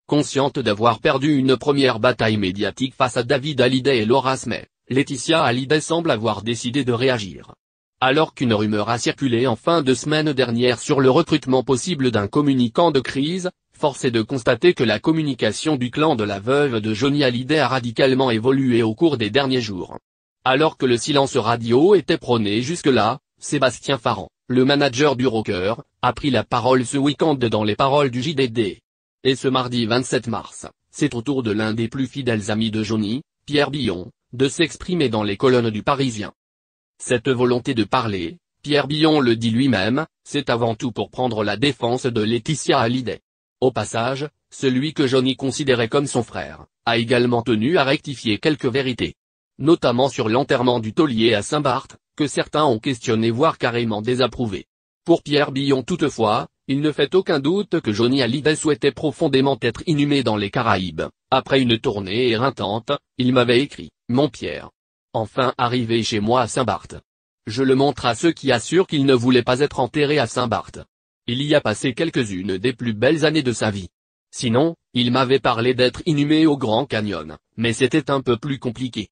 Consciente d'avoir perdu une première bataille médiatique face à David Hallyday et Laura Smith, Laetitia Hallyday semble avoir décidé de réagir. Alors qu'une rumeur a circulé en fin de semaine dernière sur le recrutement possible d'un communicant de crise, force est de constater que la communication du clan de la veuve de Johnny Hallyday a radicalement évolué au cours des derniers jours. Alors que le silence radio était prôné jusque-là, Sébastien Farran, le manager du rocker, a pris la parole ce week-end dans les paroles du JDD. Et ce mardi 27 mars, c'est au tour de l'un des plus fidèles amis de Johnny, Pierre Billon, de s'exprimer dans les colonnes du Parisien. Cette volonté de parler, Pierre Billon le dit lui-même, c'est avant tout pour prendre la défense de Laetitia Hallyday. Au passage, celui que Johnny considérait comme son frère, a également tenu à rectifier quelques vérités. Notamment sur l'enterrement du taulier à Saint-Barth, que certains ont questionné voire carrément désapprouvé. Pour Pierre Billon toutefois, il ne fait aucun doute que Johnny Hallyday souhaitait profondément être inhumé dans les Caraïbes. Après une tournée éreintante, il m'avait écrit « Mon Pierre. Enfin arrivé chez moi à Saint-Barth. Je le montre à ceux qui assurent qu'il ne voulait pas être enterré à Saint-Barth. Il y a passé quelques-unes des plus belles années de sa vie. Sinon, il m'avait parlé d'être inhumé au Grand Canyon, mais c'était un peu plus compliqué.